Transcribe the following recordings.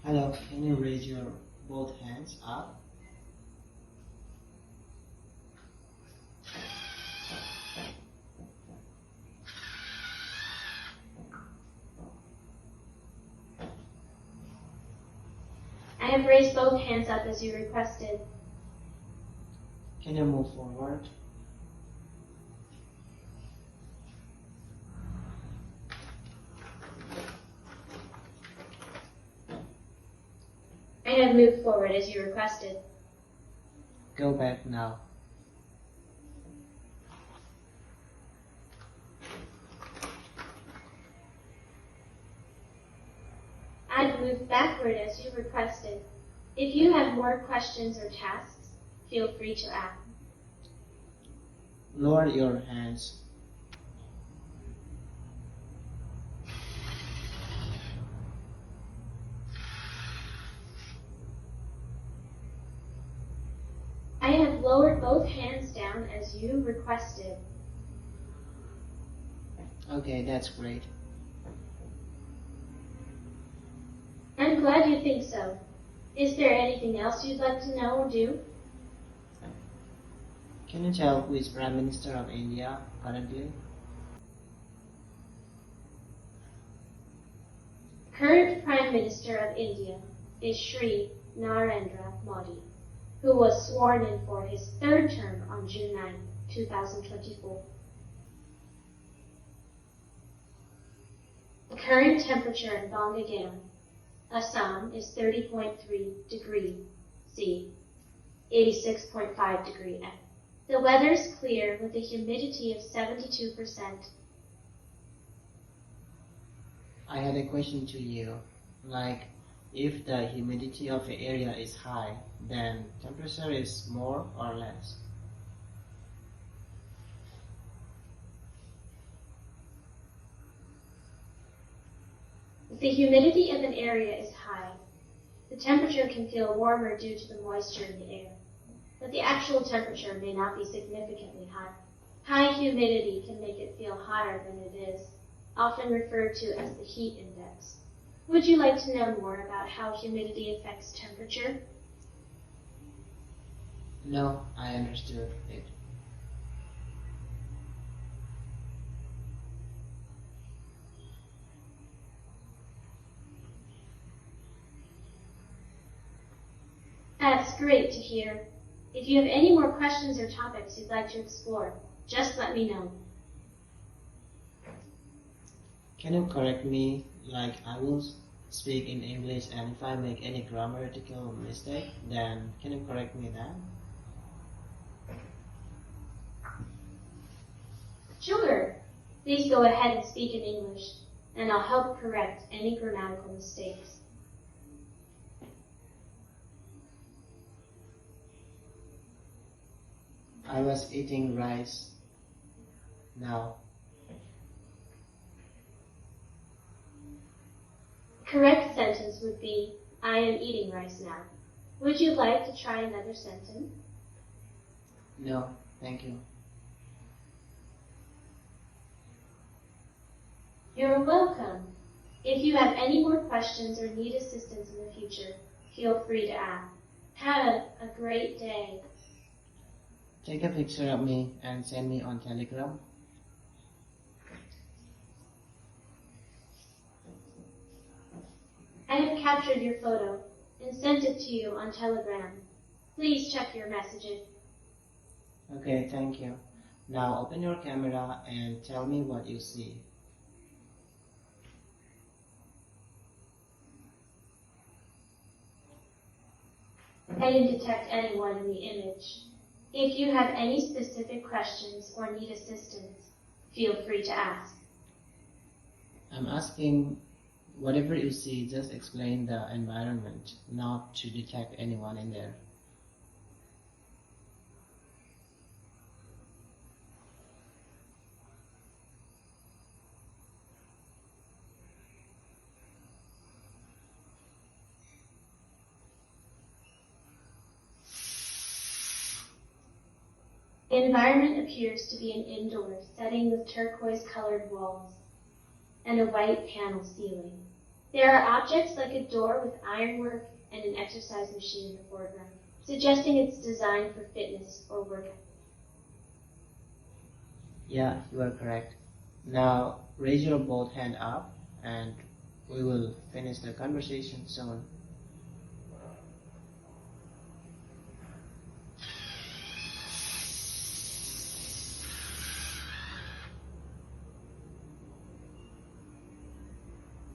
Hello, can you raise your both hands up? I have raised both hands up as you requested. Can you move forward? I have moved forward as you requested. Go back now. I've moved backward as you requested. If you have more questions or tasks, feel free to ask. Lower your hands. I have lowered both hands down as you requested. Okay, that's great. I'm glad you think so. Is there anything else you'd like to know or do? Can you tell who is Prime Minister of India currently? Current Prime Minister of India is Shri Narendra Modi, who was sworn in for his third term on June 9, 2024. The current temperature in Bangagam, Assam is 30.3 degrees C, 86.5 degree F. The weather is clear with a humidity of 72%. I had a question to you. Like, if the humidity of the area is high, then temperature is more or less? If the humidity of an area is high, the temperature can feel warmer due to the moisture in the air, but the actual temperature may not be significantly high. High humidity can make it feel hotter than it is, often referred to as the heat index. Would you like to know more about how humidity affects temperature? No, I understood it. That's great to hear. If you have any more questions or topics you'd like to explore, just let me know. Can you correct me? Like, I will speak in English, and if I make any grammatical mistake, then can you correct me then? Sure. Please go ahead and speak in English, and I'll help correct any grammatical mistakes. I was eating rice now. Correct sentence would be, I am eating rice now. Would you like to try another sentence? No, thank you. You're welcome. If you have any more questions or need assistance in the future, feel free to ask. Have a great day. Take a picture of me and send me on Telegram. I have captured your photo and sent it to you on Telegram. Please check your messages. Okay, thank you. Now open your camera and tell me what you see. I didn't detect anyone in the image. If you have any specific questions or need assistance, feel free to ask. I'm asking, whatever you see, just explain the environment, not to detect anyone in there. The environment appears to be an indoor setting with turquoise-colored walls and a white panel ceiling. There are objects like a door with ironwork and an exercise machine in the foreground, suggesting it's designed for fitness or workout. Yeah, you are correct. Now raise your both hand up and we will finish the conversation soon.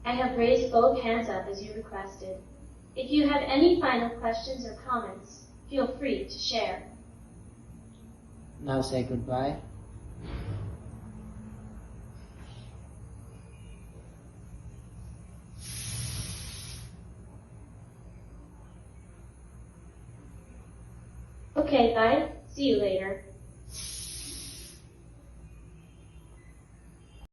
I have raised both hands up as you requested. If you have any final questions or comments, feel free to share. Now say goodbye. Okay, bye. See you later.